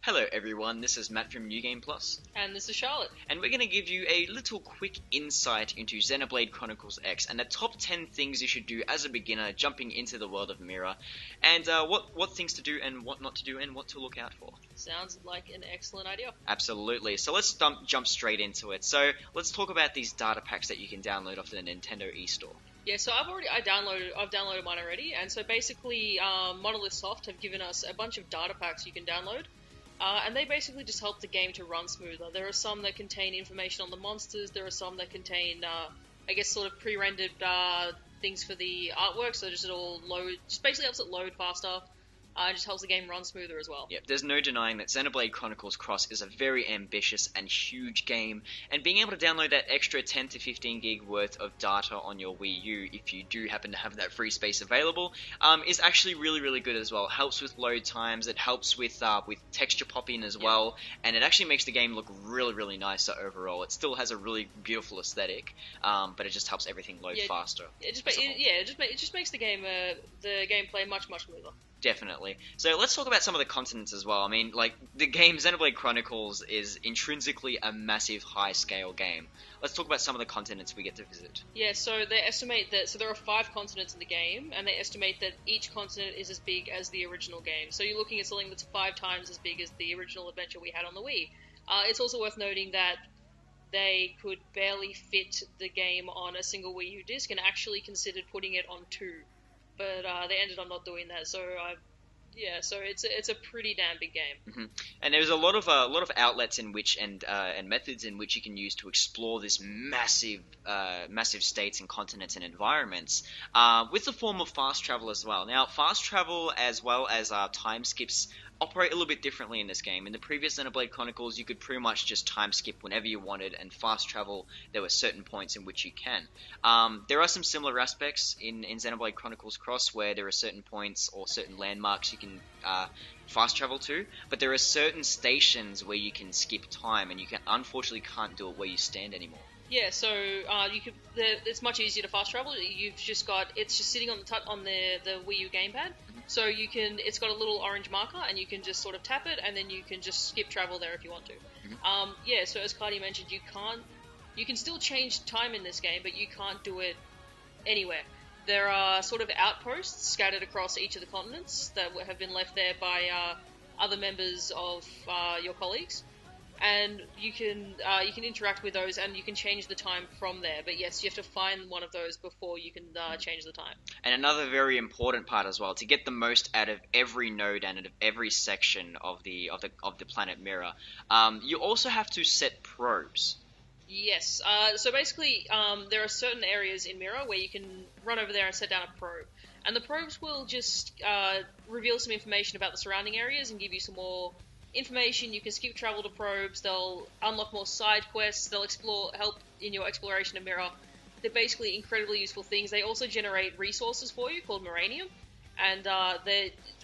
Hello everyone, this is Matt from New Game Plus, And this is Charlotte. and we're going to give you a little quick insight into Xenoblade Chronicles X and the top 10 things you should do as a beginner jumping into the world of Mira, and what things to do and what not to do and what to look out for. Sounds like an excellent idea. Absolutely, so let's jump straight into it. So let's talk about these data packs that you can download off the Nintendo eStore. Yeah, so I've downloaded mine already, and so basically, Monolith Soft have given us a bunch of data packs you can download, and they basically just help the game to run smoother. There are some that contain information on the monsters. There are some that contain, sort of pre-rendered things for the artwork, so just basically helps it load faster. It just helps the game run smoother as well. Yep, there's no denying that Xenoblade Chronicles Cross is a very ambitious and huge game, and being able to download that extra 10 to 15 gig worth of data on your Wii U, if you do happen to have that free space available, is actually really, really good as well. It helps with load times, it helps with texture popping as well, and it actually makes the game look really, really nicer overall. It still has a really beautiful aesthetic, but it just helps everything load faster. It just makes the gameplay much smoother. Definitely. So let's talk about some of the continents as well. I mean, like, the game Xenoblade Chronicles is intrinsically a massive high-scale game. Let's talk about some of the continents we get to visit. Yeah, so they estimate that, so there are 5 continents in the game, and they estimate that each continent is as big as the original game. So you're looking at something that's 5 times as big as the original adventure we had on the Wii. It's also worth noting that they could barely fit the game on a single Wii U disc and actually considered putting it on 2. But they ended up not doing that, so it's a pretty damn big game. Mm-hmm. And there's a lot of outlets in which and methods in which you can use to explore this massive states and continents and environments with the form of fast travel as well. Now, fast travel as well as time skips operate a little bit differently in this game. In the previous Xenoblade Chronicles, you could pretty much just time skip whenever you wanted, and fast travel, there were certain points in which you can. There are some similar aspects in Xenoblade Chronicles Cross where there are certain points or certain landmarks you can fast travel to, but there are certain stations where you can skip time, and you unfortunately can't do it where you stand anymore. Yeah, so it's much easier to fast travel. It's just sitting on the Wii U gamepad. So it's got a little orange marker, and you can just sort of tap it, and then you can just skip travel there if you want to. Mm-hmm. So as Cardi mentioned, you can still change time in this game, but you can't do it anywhere. There are sort of outposts scattered across each of the continents that have been left there by other members of your colleagues. And you can interact with those, and you can change the time from there. But yes, you have to find one of those before you can change the time. And another very important part as well, to get the most out of every node and out of every section of the planet Mira, you also have to set probes. Yes. So basically, there are certain areas in Mira where you can run over there and set down a probe. And the probes will just reveal some information about the surrounding areas and give you some more information. You can skip travel to probes. They'll unlock more side quests. They'll help in your exploration of Mira. They're basically incredibly useful things. They also generate resources for you called Moranium. And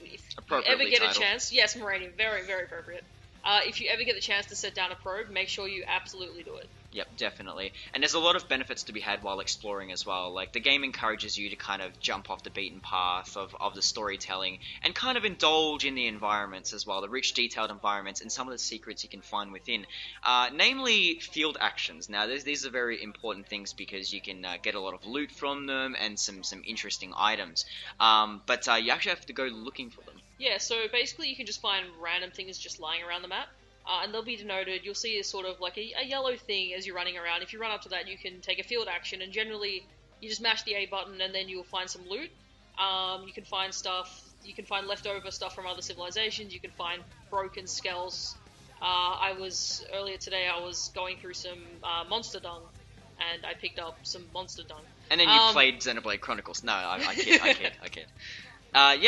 if you ever get a chance, yes, Moranium, very, very appropriate. If you ever get the chance to set down a probe, make sure you absolutely do it. Yep, definitely. And there's a lot of benefits to be had while exploring as well. Like, the game encourages you to kind of jump off the beaten path of the storytelling and kind of indulge in the environments as well, the rich, detailed environments and some of the secrets you can find within. Namely, field actions. Now, these are very important things because you can get a lot of loot from them and some interesting items. But you actually have to go looking for them. Yeah, so basically you can just find random things just lying around the map. And they'll be denoted. You'll see a sort of like a yellow thing as you're running around. If you run up to that, you can take a field action, and generally you just mash the A button and then you'll find some loot. You can find stuff. You can find leftover stuff from other civilizations. You can find broken Skells. Earlier today I was going through some monster dung, and I picked up some monster dung. And then you played Xenoblade Chronicles. No, I kid.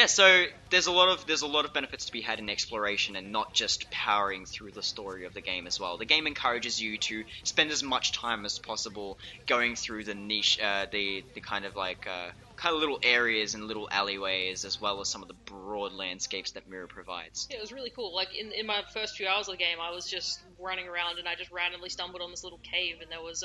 So there's a lot of benefits to be had in exploration and not just powering through the story of the game as well. The game encourages you to spend as much time as possible going through the niche, the kind of little areas and little alleyways, as well as some of the broad landscapes that Mira provides. Yeah, it was really cool. Like in my first few hours of the game, I was just running around and I just randomly stumbled on this little cave, and there was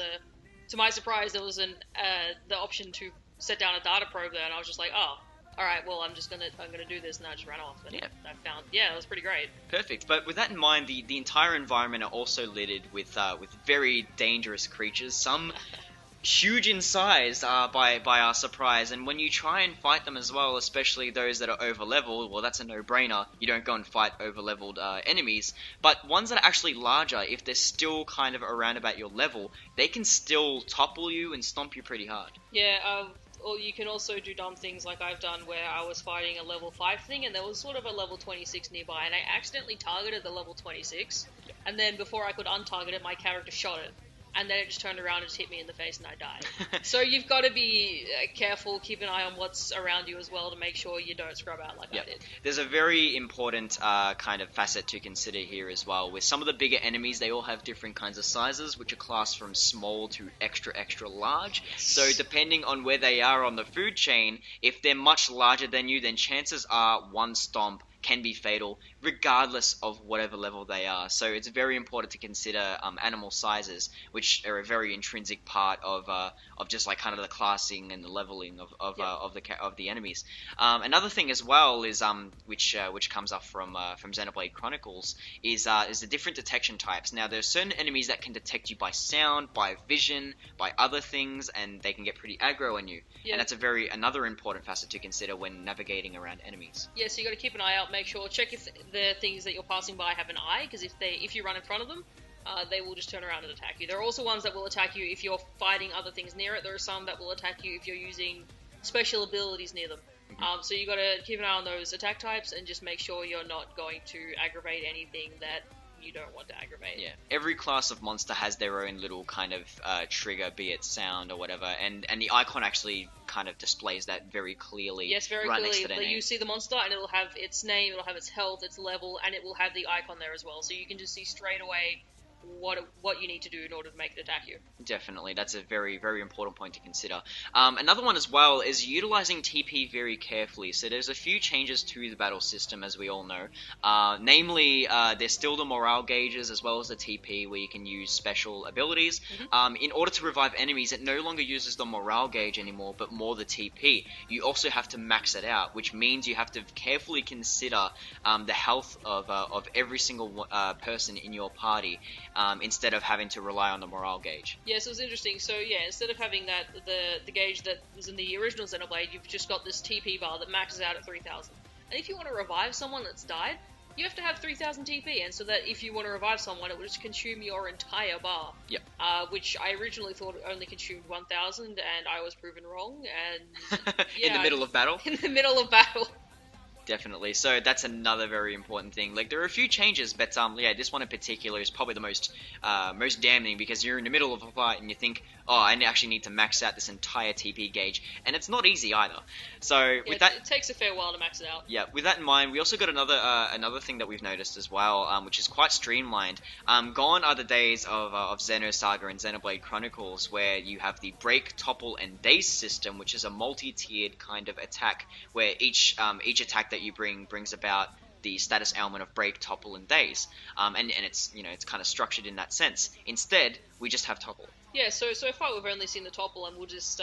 to my surprise, there was the option to set down a data probe there, and I was just like, oh. all right, well, I'm gonna do this, and I just ran off. And Yeah. I found, it was pretty great. Perfect. But with that in mind, the entire environment are also littered with very dangerous creatures. Some huge in size by our surprise, and when you try and fight them as well, especially those that are over leveled, well, that's a no-brainer. You don't go and fight over leveled enemies, but ones that are actually larger, if they're still kind of around about your level, they can still topple you and stomp you pretty hard. Yeah, or you can also do dumb things like I've done, where I was fighting a level 5 thing, and there was sort of a level 26 nearby, and I accidentally targeted the level 26, and then before I could untarget it, my character shot it. And then it just turned around and just hit me in the face and I died. So you've got to be careful, keep an eye on what's around you as well to make sure you don't scrub out like I did. There's a very important kind of facet to consider here as well. With some of the bigger enemies, they all have different kinds of sizes, which are classed from small to extra, extra large. So depending on where they are on the food chain, if they're much larger than you, then chances are one stomp can be fatal, regardless of whatever level they are. So it's very important to consider animal sizes, which are a very intrinsic part of just like kind of the classing and the leveling of the enemies. Another thing as well is which comes up from Xenoblade Chronicles is the different detection types. Now there's certain enemies that can detect you by sound, by vision, by other things, and they can get pretty aggro on you. And that's another important facet to consider when navigating around enemies. Yeah, so you got to keep an eye out. Check if the things that you're passing by have an eye, because if you run in front of them, they will just turn around and attack you. There are also ones that will attack you if you're fighting other things near it. There are some that will attack you if you're using special abilities near them. So you got to keep an eye on those attack types and just make sure you're not going to aggravate anything that you don't want to aggravate. Yeah, every class of monster has their own little kind of trigger, be it sound or whatever, and the icon actually kind of displays that very clearly. Yes, very right clearly. next to the name. You see the monster and it'll have its name, it'll have its health, its level, and it will have the icon there as well. So you can just see straight away what you need to do in order to make it attack you. Definitely, that's a very, very important point to consider. Another one as well is utilizing TP very carefully. So there's a few changes to the battle system, as we all know. Namely, there's still the morale gauges as well as the TP, where you can use special abilities. In order to revive enemies, it no longer uses the morale gauge anymore, but more the TP. You also have to max it out, which means you have to carefully consider the health of every single person in your party. Instead of having to rely on the morale gauge. Yeah, so it's interesting. So yeah, instead of having that the gauge that was in the original Xenoblade, you've just got this TP bar that maxes out at 3,000. And if you want to revive someone that's died, you have to have 3,000 TP, and so that if you want to revive someone, it will just consume your entire bar. Yep. Which I originally thought only consumed 1,000, and I was proven wrong. And yeah, in the middle of battle. In the middle of battle. Definitely. So that's another very important thing. Like, there are a few changes, but this one in particular is probably the most damning, because you're in the middle of a fight and you think, oh, I actually need to max out this entire TP gauge, and it's not easy either. So with that, it takes a fair while to max it out. Yeah, with that in mind, we also got another thing that we've noticed as well, which is quite streamlined. Gone are the days of Xenosaga and Xenoblade Chronicles, where you have the break, topple, and daze system, which is a multi-tiered kind of attack, where each attack that you brings about the status element of break, topple, and daze, and it's kind of structured in that sense. Instead, we just have topple. Yeah, so far we've only seen the topple, and we'll just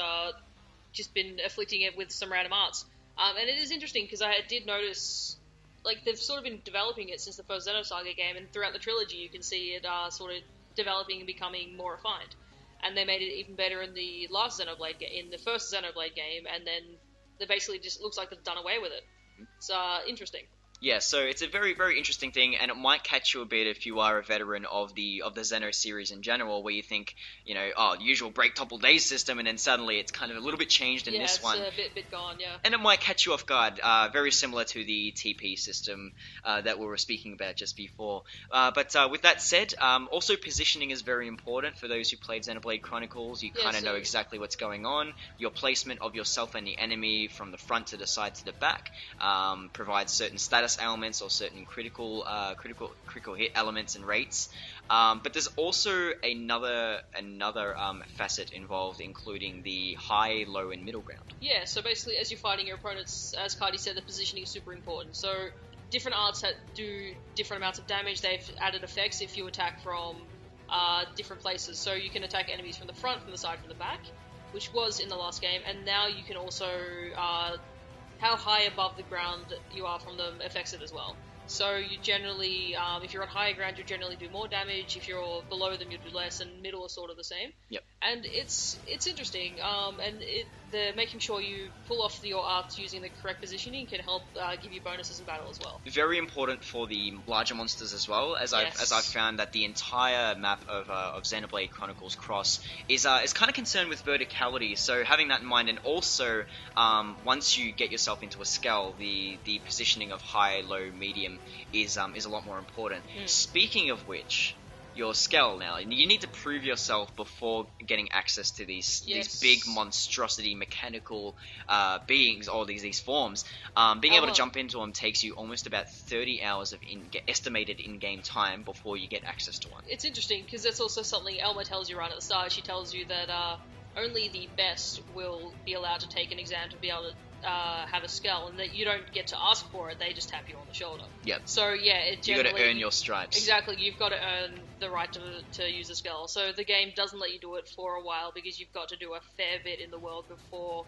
been afflicting it with some random arts. And it is interesting because I did notice, like, they've sort of been developing it since the first Xenosaga game, and throughout the trilogy you can see it sort of developing and becoming more refined. And they made it even better in the last Xenoblade in the first Xenoblade game, and then they basically just looks like they've done away with it. It's interesting. Yeah, so it's a very, very interesting thing, and it might catch you a bit if you are a veteran of the Xeno series in general, where you think, usual break, topple, daze system, and then suddenly it's kind of a little bit changed in this one. Yeah, it's a bit gone, yeah. And it might catch you off guard, very similar to the TP system that we were speaking about just before. But with that said, also positioning is very important for those who played Xenoblade Chronicles. You kind of know exactly what's going on. Your placement of yourself and the enemy from the front to the side to the back provides certain status elements or certain critical hit elements and rates, but there's also another facet involved, including the high, low, and middle ground. Yeah, so basically, as you're fighting your opponents, as Cardi said, the positioning is super important. So different arts that do different amounts of damage. They've added effects if you attack from different places. So you can attack enemies from the front, from the side, from the back, which was in the last game, and now you can also how high above the ground you are from them affects it as well. So you generally, if you're on higher ground, you generally do more damage. If you're below them, you do less, and middle is sort of the same. Yep. And it's interesting, and the making sure you pull off your arts using the correct positioning can help give you bonuses in battle as well. Very important for the larger monsters as well, as Yes. I've found that the entire map of Xenoblade Chronicles Cross is kind of concerned with verticality. So having that in mind, and also once you get yourself into a Skell, the positioning of high, low, medium is a lot more important. Speaking of which, your Skell now, you need to prove yourself before getting access to these big monstrosity mechanical beings, or these forms. Being able to jump into them takes you almost about 30 hours of estimated in-game time before you get access to one. It's interesting because that's also something Elma tells you right at the start. She tells you that only the best will be allowed to take an exam to be able to have a Skell, and that you don't get to ask for it, they just tap you on the shoulder. Yep. So yeah, you got to earn your stripes. Exactly, you've got to earn the right to use a Skell. So the game doesn't let you do it for a while because you've got to do a fair bit in the world before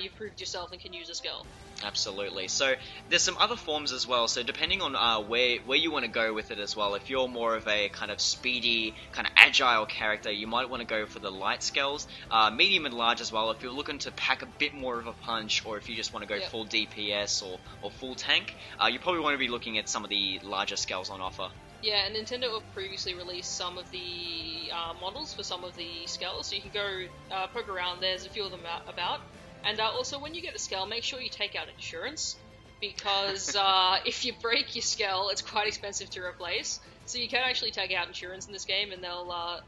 you've proved yourself and can use a Skell. Absolutely. So there's some other forms as well. So depending on where you want to go with it as well, if you're more of a kind of speedy, kind of agile character, you might want to go for the light Skells, medium and large as well. If you're looking to pack a bit more of a punch, or if you just want to go full DPS or full tank, you probably want to be looking at some of the larger Skells on offer. Yeah, and Nintendo have previously released some of the models for some of the Skells, so you can go poke around. There's a few of them about. And also, when you get a Skell, make sure you take out insurance, because if you break your Skell, it's quite expensive to replace. So you can actually take out insurance in this game, and they'll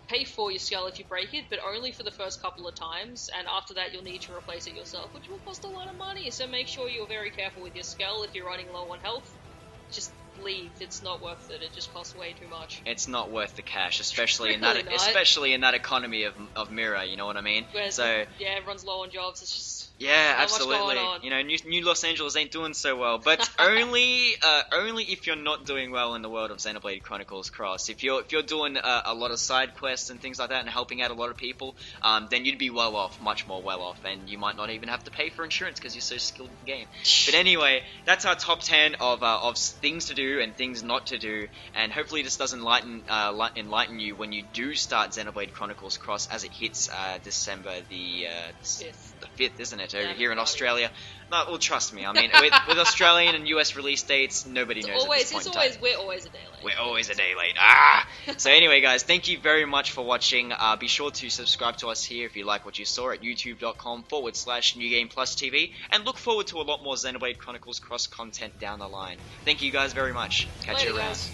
pay for your Skell if you break it, but only for the first couple of times, and after that you'll need to replace it yourself, which will cost a lot of money. So make sure you're very careful with your Skell. If you're running low on health, just leave. It's not worth it. It just costs way too much. It's not worth the cash, especially in Really that not. especially in that economy of Mira. You know what I mean? So yeah, everyone's low on jobs. It's just absolutely. Much going on. You know, New Los Angeles ain't doing so well, but only if you're not doing well in the world of Xenoblade Chronicles Cross. If you're doing a lot of side quests and things like that, and helping out a lot of people, then you'd be well off, much more well off, and you might not even have to pay for insurance because you're so skilled in the game. But anyway, that's our top 10 of things to do and things not to do, and hopefully this doesn't enlighten you when you do start Xenoblade Chronicles Cross, as it hits December the 5th, isn't it, over here in Australia. No, well, trust me, I mean, with Australian and US release dates, nobody knows at this point in time. We're always a day late. We're always a day late. So anyway, guys, thank you very much for watching. Be sure to subscribe to us here if you like what you saw at youtube.com/NewGamePlusTV, and look forward to a lot more Xenoblade Chronicles Cross content down the line. Thank you guys very much. Catch you around. Guys.